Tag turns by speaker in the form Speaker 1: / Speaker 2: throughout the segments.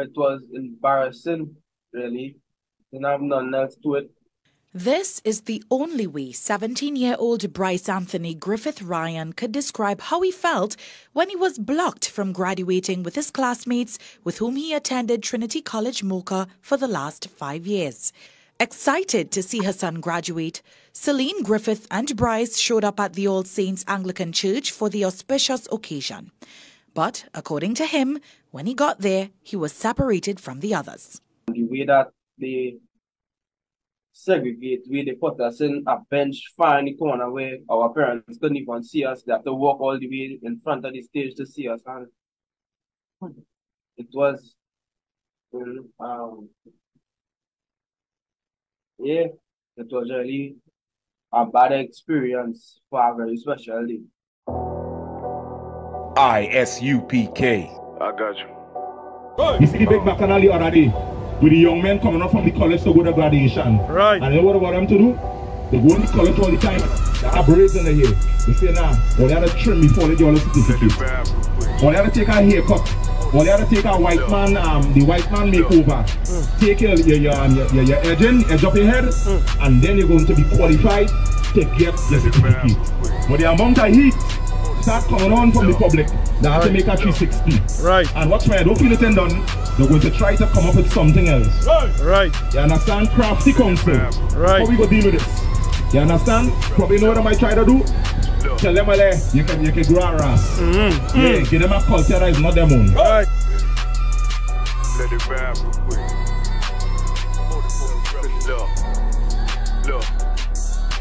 Speaker 1: It was embarrassing, really. Didn't have nothing else to it.
Speaker 2: This is the only way 17-year-old Bryce Anthony Griffith Ryan could describe how he felt when he was blocked from graduating with his classmates with whom he attended Trinity College Mocha for the last 5 years. Excited to see her son graduate, Celine Griffith and Bryce showed up at the All Saints Anglican Church for the auspicious occasion. But according to him, when he got there, he was separated from the others.
Speaker 1: The way that they segregate, where they put us in a bench far in the corner where our parents couldn't even see us. They have to walk all the way in front of the stage to see us. And it was, yeah, it was really a bad experience for a very special day.
Speaker 3: I.S.U.P.K.
Speaker 4: I got you.
Speaker 5: You see the big bacchanal the other day with the young men coming up from the college to go to graduation.
Speaker 4: Right.
Speaker 5: And you know what about them to do? They go to college all the time. They have braids in the hair. They say, nah, or they have to trim before they get all the certificates. Or they have to take a haircut. Or they have to take a white man, the white man makeover. Take your edge up your head, and then you're going to be qualified to get your certificate. But the amount of heat start coming on from the public. They have to make a 360.
Speaker 4: Right.
Speaker 5: And what's when I don't feel it done, they're going to try to come up with something else.
Speaker 4: Right.
Speaker 5: You understand? Crafty counsel.
Speaker 4: Right.
Speaker 5: How we go deal with this? You understand? Probably know what I might try to do. Tell them, you can grow a ras. Yeah, give them a culture that is not their own.
Speaker 4: Right.
Speaker 6: Let it vibe real quick. Look.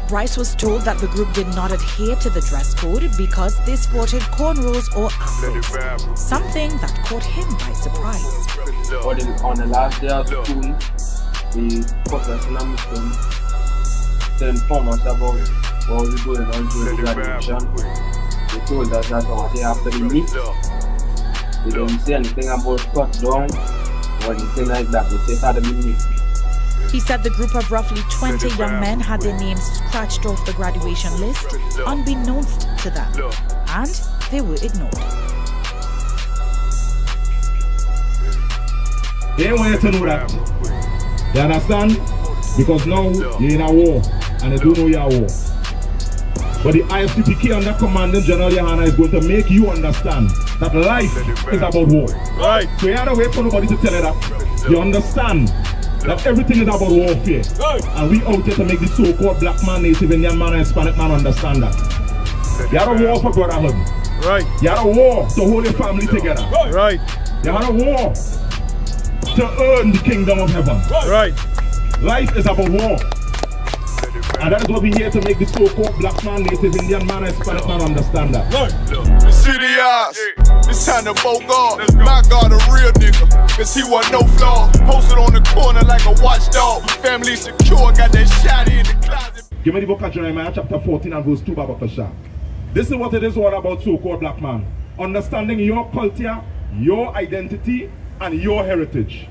Speaker 2: Bryce was told that the group did not adhere to the dress code because they sported cornrows or afros, something that caught him by surprise.
Speaker 1: But on the last day of school, the professor and Muslim to inform us about what was going on during the graduation. They told us that on the day after the meet, they didn't say anything about cut down or anything like that. They said at the meet.
Speaker 2: He said the group of roughly 20 young men had their names scratched off the graduation list, unbeknownst to them, and they were ignored.
Speaker 5: They ain't want you to know that. You understand? Because now you're in a war, and they don't know you're at war. But the I.S.U.P.K under Commandant General YAHANNA is going to make you understand that life is about war.
Speaker 4: Right.
Speaker 5: So you don't wait for nobody to tell you that. You understand that everything is about warfare. And we out here to make the so-called black man, native Indian man, and Hispanic man understand that. You had a war for brotherhood.
Speaker 4: Right.
Speaker 5: You had a war to hold your family together.
Speaker 4: Right.
Speaker 5: You had a war to earn the kingdom of heaven.
Speaker 4: Right.
Speaker 5: Life is about war. And that is what we're here to make the so-called black man, native Indian man, and Hispanic man understand that.
Speaker 6: See the eyes, it's time to vote God. My God, a real nigga, cause he wasn't no flaw. Posted on the corner like a watchdog. Family secure, got that shotty in the closet.
Speaker 5: Give me the book of Jeremiah chapter 14 and verse 2, Babakasha. This is what it is all about, so-called black man. Understanding your culture, your identity, and your heritage.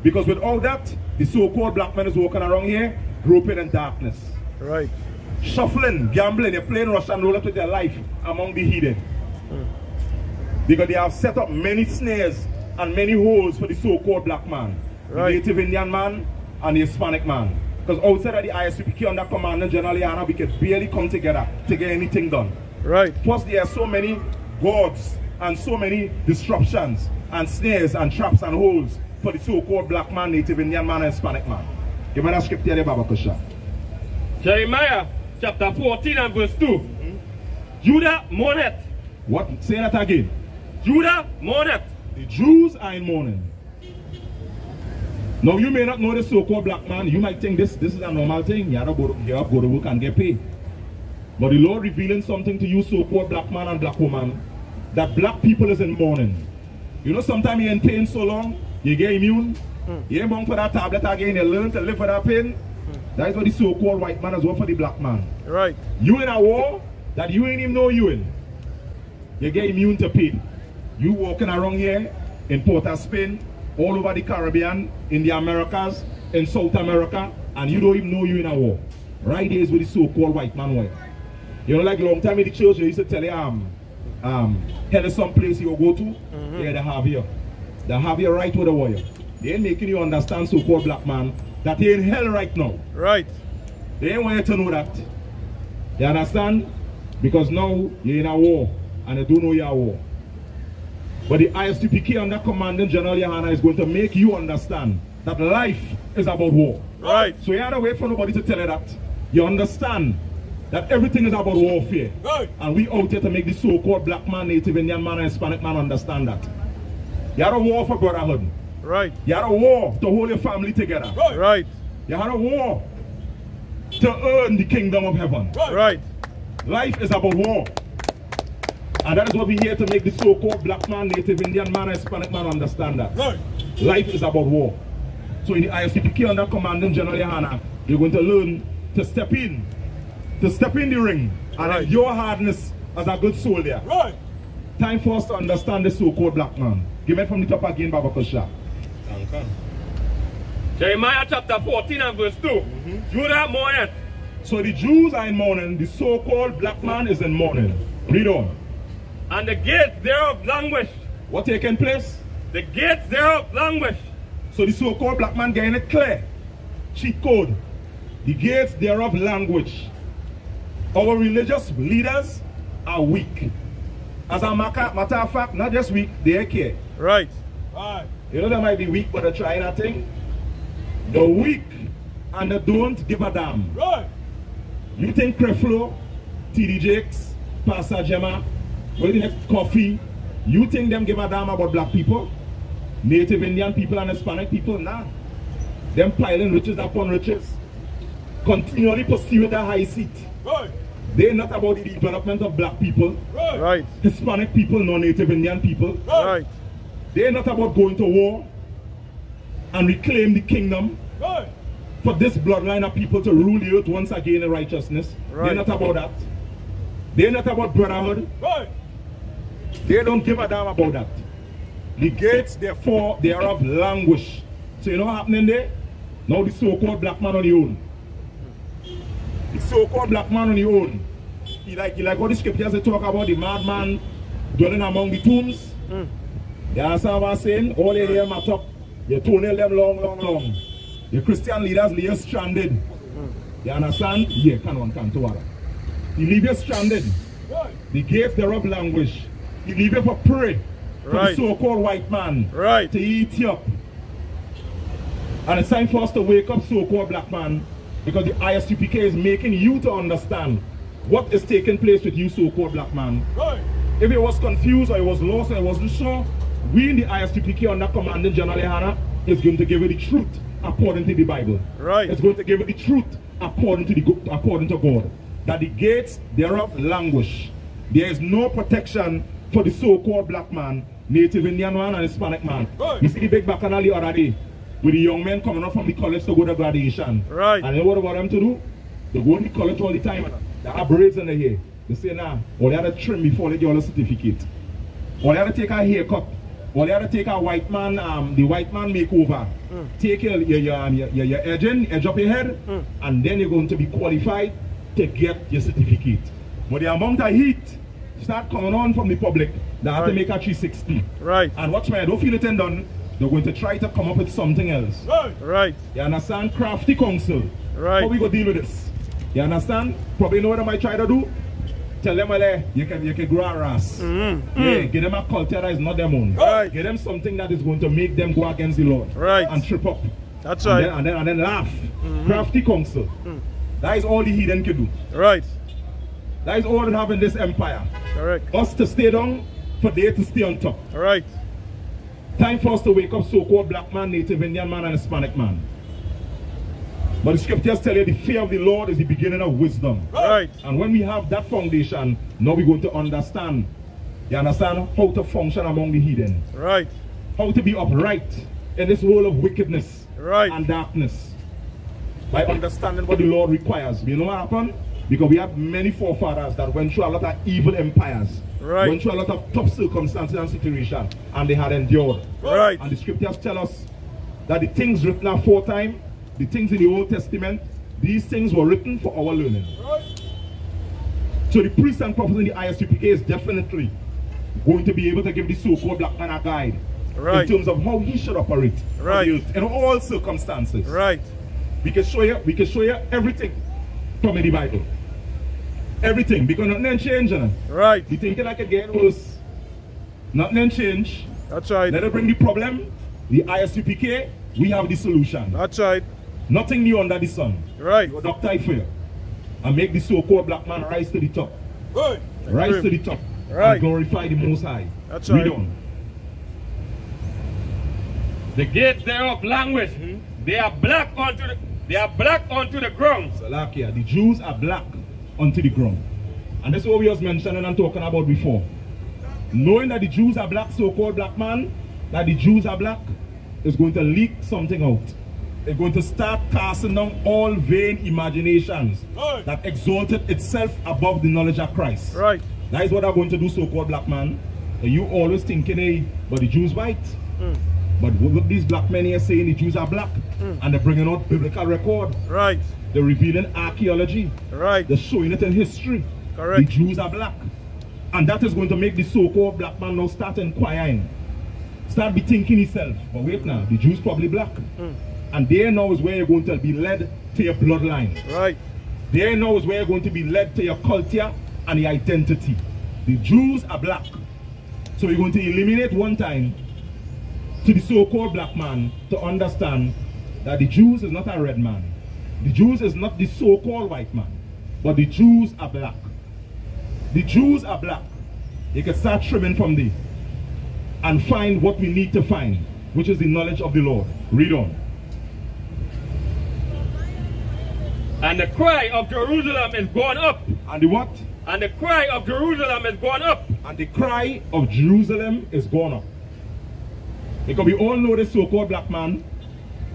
Speaker 5: Because without that, the so-called black man is walking around here, groping in darkness.
Speaker 4: Right.
Speaker 5: Shuffling, gambling, they're playing Russian roulette with their life among the heathen. Because they have set up many snares and many holes for the so-called black man, the native Indian man, and the Hispanic man. Because outside of the I.S.U.P.K under Commandant General YAHANNA, we can barely come together to get anything done.
Speaker 4: Right.
Speaker 5: Plus, there are so many gods and so many disruptions and snares and traps and holes for the so-called black man, native Indian man, and Hispanic man. Give me that scripture there, Babakasha.
Speaker 7: Jeremiah chapter 14 and verse 2. Judah mourneth.
Speaker 5: What? Say that again.
Speaker 7: Judah mourneth.
Speaker 5: The Jews are in mourning. Now you may not know the so-called black man. You might think this is a normal thing. You have to go to work and get paid. But the Lord revealing something to you, so-called black man and black woman, that black people is in mourning. You know, sometimes you're in pain so long, you get immune. You ain't bound for that tablet again. You learn to live with that pain. That is what the so-called white man has for the black man.
Speaker 4: Right.
Speaker 5: You in a war that you ain't even know you in. You get immune to pain. You walking around here in Port of Spain, all over the Caribbean, in the Americas, in South America, and you don't even know you in a war. Right there is with the so-called white man way. You know, like long time in the church, they used to tell you, hell is some place you go to, yeah, they have here. that have your right with a warrior. They ain't making you understand, so-called black man, that they in hell right now.
Speaker 4: Right.
Speaker 5: They ain't want you to know that. You understand? Because now you're in a war, and they don't know you're at war. But the I.S.U.P.K under Commandant General YAHANNA is going to make you understand that life is about war.
Speaker 4: Right.
Speaker 5: So you have to wait for nobody to tell you that. You understand that everything is about warfare.
Speaker 4: Right.
Speaker 5: And we out here to make the so-called black man, Native Indian man, and Hispanic man understand that. You had a war for brotherhood.
Speaker 4: Right.
Speaker 5: You had a war to hold your family together.
Speaker 4: Right. Right.
Speaker 5: You had a war to earn the kingdom of heaven.
Speaker 4: Right.
Speaker 5: Life is about war. And that is what we're here to make the so-called black man, Native Indian man, and Hispanic man understand that.
Speaker 4: Right.
Speaker 5: Life is about war. So in the I.S.U.P.K under Commandant General YAHANNA, you're going to learn to step in the ring and endure hardness as a good soldier.
Speaker 4: Right.
Speaker 5: Time for us to understand the so-called black man. Give me from the top again, Baba Kusha.
Speaker 7: Jeremiah chapter 14 and verse 2. Judah mourneth.
Speaker 5: So the Jews are in mourning, the so-called black man is in mourning. Read on.
Speaker 7: And the gates thereof languish.
Speaker 5: What taking place?
Speaker 7: The gates thereof languish.
Speaker 5: So the so-called black man getting it clear. Cheat code. The gates thereof language. Our religious leaders are weak. As a matter of fact, not just weak, they care.
Speaker 4: Right.
Speaker 5: Right. You know they might be weak, but they're trying that thing. They're weak and they don't give a damn.
Speaker 4: Right.
Speaker 5: You think Creflo, TD Jakes, Pastor Gemma, what do you think, Coffee, you think them give a damn about black people? Native Indian people and Hispanic people? Nah. Them piling riches upon riches. Continually pursuing the high seat.
Speaker 4: Right.
Speaker 5: They're not about the development of black people.
Speaker 4: Right. Right.
Speaker 5: Hispanic people, non-Native Indian people.
Speaker 4: Right.
Speaker 5: They're not about going to war and reclaim the kingdom.
Speaker 4: Right.
Speaker 5: For this bloodline of people to rule the earth once again in righteousness.
Speaker 4: Right.
Speaker 5: They're not about that. They're not about brotherhood.
Speaker 4: Right.
Speaker 5: They don't give a damn about that. The gates, therefore, they are of languish. So you know what's happening there? Now the so-called black man on the own. The so-called black man on the own. He like what the scriptures they talk about, the madman dwelling among the tombs. You understand what I'm saying? All they hear my talk, you toenail them long. The Christian leaders leave you stranded. You understand? Yeah, can to water. He leave you stranded. The gates thereof languish. He leave you for prey. For the so-called white man.
Speaker 4: Right.
Speaker 5: To eat you up. And it's time for us to wake up, so-called black man. Because the I.S.U.P.K is making you to understand what is taking place with you, so-called black man.
Speaker 4: Right.
Speaker 5: If it was confused or it was lost or it wasn't sure, we in the I.S.U.P.K under Commandant General YAHANNA is going to give you the truth according to the Bible.
Speaker 4: Right.
Speaker 5: It's going to give you the truth according to God. That the gates thereof languish. There is no protection for the so-called black man, Native Indian man and Hispanic man.
Speaker 4: Right.
Speaker 5: You see the big bacchanal the other day with the young men coming up from the college to go to graduation.
Speaker 4: Right.
Speaker 5: And you know what about them to do? They go to the college all the time. They have braids in their hair. They say, nah, or they have to trim before they get a certificate. Or they have to take a haircut. Or they have to take a white man, the white man makeover. Take your edge up your head, and then you're going to be qualified to get your certificate. But the amount of heat start coming on from the public, they have to make a 360.
Speaker 4: Right.
Speaker 5: And watch me, I don't feel it and done. They're going to try to come up with something else.
Speaker 4: Right. Right.
Speaker 5: You understand? Crafty counsel.
Speaker 4: Right.
Speaker 5: How we go deal with this? You understand? Probably know what I might try to do. Tell them, well, you can grow a ras. Yeah, give them a culture that is not their own.
Speaker 4: Right.
Speaker 5: Give them something that is going to make them go against the Lord.
Speaker 4: Right.
Speaker 5: And trip up.
Speaker 4: That's right.
Speaker 5: And then laugh. Crafty counsel. That is all the heathen can do.
Speaker 4: Right.
Speaker 5: That is all they have in this empire.
Speaker 4: Correct.
Speaker 5: Us to stay down, for they to stay on top.
Speaker 4: Right.
Speaker 5: Time for us to wake up, so-called black man, Native Indian man, and Hispanic man. But the scriptures tell you the fear of the Lord is the beginning of wisdom.
Speaker 4: Right.
Speaker 5: And when we have that foundation, now we're going to understand. You understand how to function among the heathen.
Speaker 4: Right.
Speaker 5: How to be upright in this world of wickedness and darkness. By understanding what the Lord requires. You know what happened? Because we have many forefathers that went through a lot of evil empires.
Speaker 4: Right.
Speaker 5: Went through a lot of tough circumstances and situations. And they had endured.
Speaker 4: Right.
Speaker 5: And the scriptures tell us that the things written aforetime, the things in the Old Testament, these things were written for our learning. Right. So the priests and prophets in the I.S.U.P.K is definitely going to be able to give the so-called black man a guide in terms of how he should operate in all circumstances. We can show you everything from the Bible. Everything, because nothing change. You thinking I could get worse. Nothing change.
Speaker 4: That's right.
Speaker 5: Let us bring the problem, the I.S.U.P.K, we have the solution.
Speaker 4: That's right.
Speaker 5: Nothing new under the sun.
Speaker 4: Right.
Speaker 5: Your doctor I fear. And make the so-called black man rise to the top.
Speaker 4: Right.
Speaker 5: Rise to the top. And glorify the Most High.
Speaker 4: That's right.
Speaker 5: Read on.
Speaker 7: The gates thereof languish. They are black unto the ground.
Speaker 5: Salakia, the Jews are black unto the ground. And that's what we was mentioning and talking about before. Knowing that the Jews are black, so-called black man, that the Jews are black, is going to leak something out. It's going to start casting down all vain imaginations that exalted itself above the knowledge of Christ.
Speaker 4: Right.
Speaker 5: That is what they're going to do, so-called black man. And you always thinking, hey, but the Jews white. But what these black men here saying, the Jews are black. And they're bringing out biblical record.
Speaker 4: Right.
Speaker 5: They're revealing archaeology.
Speaker 4: Right.
Speaker 5: They're showing it in history.
Speaker 4: Correct.
Speaker 5: The Jews are black. And that is going to make the so-called black man now start inquiring. Start be thinking himself. But wait now, the Jews probably black. And there now is where you're going to be led to your bloodline.
Speaker 4: Right.
Speaker 5: There now is where you're going to be led to your culture and your identity. The Jews are black. So we're going to eliminate one time to the so-called black man to understand that the Jews is not a red man. The Jews is not the so-called white man. But the Jews are black. The Jews are black. You can start trimming from there and find what we need to find, which is the knowledge of the Lord. Read on.
Speaker 7: And the cry of Jerusalem is gone up.
Speaker 5: And the what?
Speaker 7: And the cry of Jerusalem is gone up.
Speaker 5: And the cry of Jerusalem is gone up. Because we all know this so-called black man.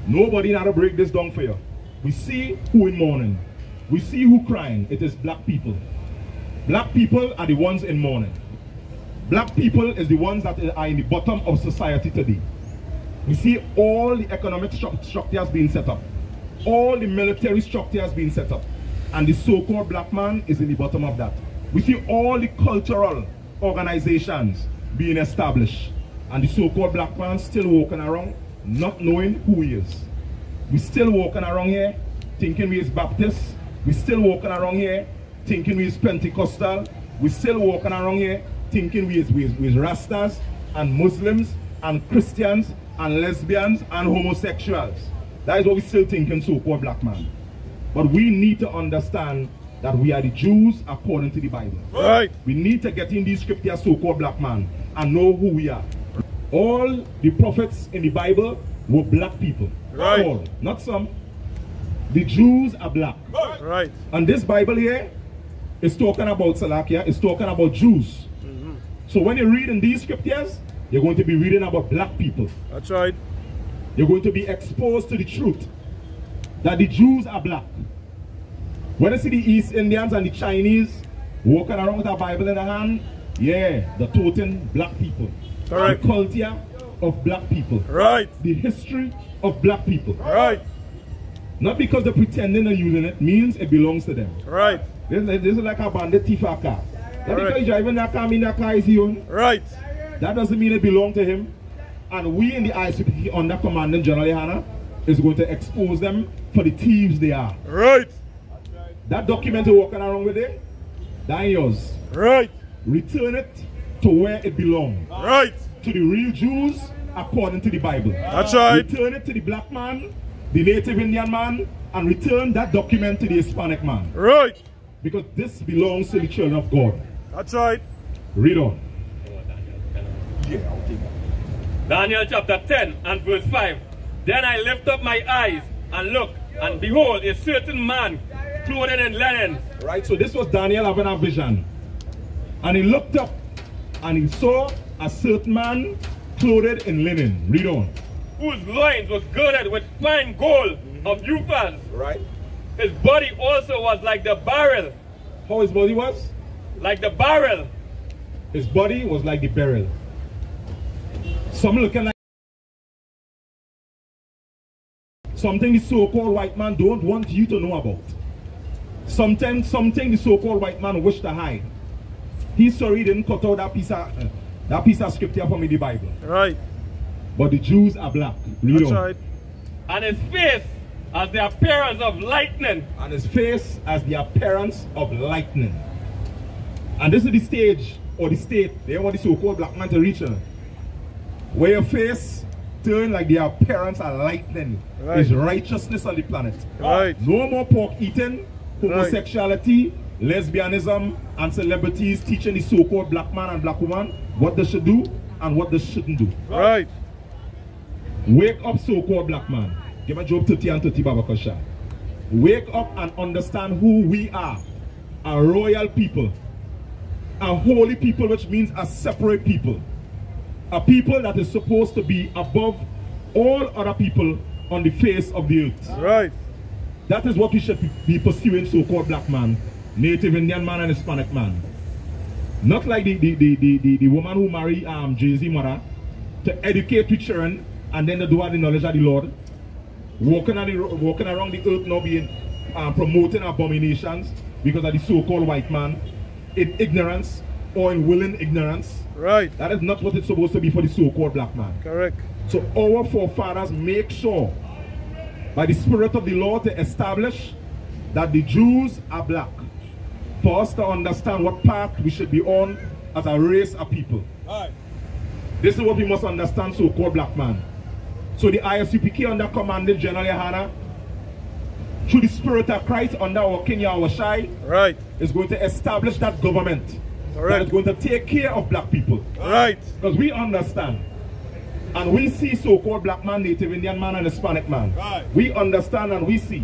Speaker 5: Nobody now to break this down for you. We see who in mourning. We see who crying. It is black people. Black people are the ones in mourning. Black people is the ones that are in the bottom of society today. We see all the economic structures being set up. All the military structures being set up. And the so-called black man is in the bottom of that. We see all the cultural organizations being established. And the so-called black man still walking around not knowing who he is. We still walking around here thinking we is Baptist. We still walking around here thinking we is Pentecostal. We still walking around here thinking we is Rastas and Muslims and Christians and lesbians and homosexuals. That is what we still thinking, so-called black man. But we need to understand that we are the Jews according to the Bible.
Speaker 4: Right.
Speaker 5: We need to get in these scriptures, so-called black man, and know who we are. All the prophets in the Bible were black people.
Speaker 4: Right.
Speaker 5: All, not some. The Jews are black.
Speaker 4: Right.
Speaker 5: And this Bible here is talking about Salakia, it's talking about Jews. So when you read in these scriptures, you're going to be reading about black people.
Speaker 4: That's right.
Speaker 5: You're going to be exposed to the truth that the Jews are black. When you see the East Indians and the Chinese walking around with a Bible in their hand, yeah, they're toting black people.
Speaker 4: Correct.
Speaker 5: The culture of black people.
Speaker 4: Right.
Speaker 5: The history of black people.
Speaker 4: Right.
Speaker 5: Not because they're pretending and using it, means it belongs to them.
Speaker 4: Right.
Speaker 5: This is like a bandit thief a car. That because he's driving that car, mean that car is his own.
Speaker 4: Right.
Speaker 5: That doesn't mean it belongs to him. And we in the I.S.U.P.K under Commandant General YAHANNA is going to expose them for the thieves they are.
Speaker 4: Right.
Speaker 5: That document you're walking around with it, that ain't yours.
Speaker 4: Right.
Speaker 5: Return it to where it belongs.
Speaker 4: Right.
Speaker 5: To the real Jews according to the Bible.
Speaker 4: That's right.
Speaker 5: Return it to the black man, the native Indian man, and return that document to the Hispanic man.
Speaker 4: Right.
Speaker 5: Because this belongs to the children of God.
Speaker 4: That's right.
Speaker 5: Read on.
Speaker 7: Daniel chapter 10 and verse 5. Then I lift up my eyes and look, and behold, a certain man clothed in linen.
Speaker 5: Right, so this was Daniel having a vision. And he looked up and he saw a certain man clothed in linen. Read on.
Speaker 7: Whose loins was girded with fine gold of Uphaz.
Speaker 5: Right.
Speaker 7: His body also was like the barrel.
Speaker 5: How his body was?
Speaker 7: Like the barrel.
Speaker 5: His body was like the barrel. Some looking like something the so-called white man don't want you to know about. Something the so-called white man wish to hide. He's sorry he didn't cut out that piece of scripture from the Bible.
Speaker 4: Right.
Speaker 5: but the Jews are black. Read
Speaker 4: That's
Speaker 5: on.
Speaker 4: right.
Speaker 7: And his face as the appearance of lightning.
Speaker 5: And his face as the appearance of lightning. And this is the stage or the state they want the so-called black man to reach. Where your face turn like the appearance of lightning.
Speaker 4: Right.
Speaker 5: Is righteousness on the planet.
Speaker 4: Right.
Speaker 5: No more pork eating, homosexuality, lesbianism, and celebrities teaching the so-called black man and black woman what they should do and what they shouldn't do.
Speaker 4: Right.
Speaker 5: Wake up, so-called black man. Give me Job 30 and 30, Baba Kosha. Wake up and understand who we are. A royal people. A holy people, which means a separate people. A people that is supposed to be above all other people on the face of the earth.
Speaker 4: Right.
Speaker 5: That is what we should be pursuing, so-called black man, Native Indian man and Hispanic man. Not like the woman who married Jay-Z mother to educate the children and then they do have the knowledge of the Lord. Walking around the earth now being promoting abominations because of the so-called white man in ignorance or in willing ignorance.
Speaker 4: Right.
Speaker 5: That is not what it's supposed to be for the so-called black man.
Speaker 4: Correct.
Speaker 5: So our forefathers make sure by the Spirit of the Lord to establish that the Jews are black. For us to understand what path we should be on as a race of people.
Speaker 4: Right.
Speaker 5: This is what we must understand, so-called black man. So the I.S.U.P.K under commanding General YAHANNA, through the Spirit of Christ under our King YAHWEH,
Speaker 4: Right.
Speaker 5: is going to establish that government.
Speaker 4: Correct.
Speaker 5: That is going to take care of black people.
Speaker 4: Right.
Speaker 5: Because we understand. And we see so-called black man, Native Indian man, and Hispanic man.
Speaker 4: Right.
Speaker 5: We understand and we see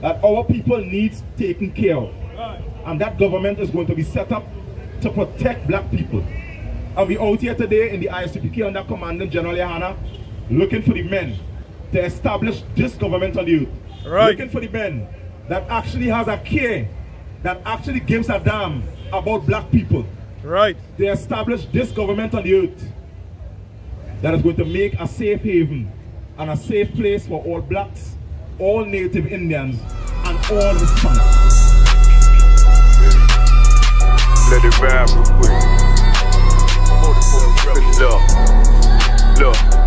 Speaker 5: that our people needs taken care of.
Speaker 4: Right.
Speaker 5: And that government is going to be set up to protect black people. And we out here today in the I.S.U.P.K under commanding General YAHANNA, looking for the men to establish this government on the earth.
Speaker 4: Right.
Speaker 5: Looking for the men that actually has a care, that actually gives a damn about black people.
Speaker 4: Right.
Speaker 5: They establish this government on the earth that is going to make a safe haven and a safe place for all blacks, all Native Indians, and all Hispanics.
Speaker 6: Let it vibe real quick. Look.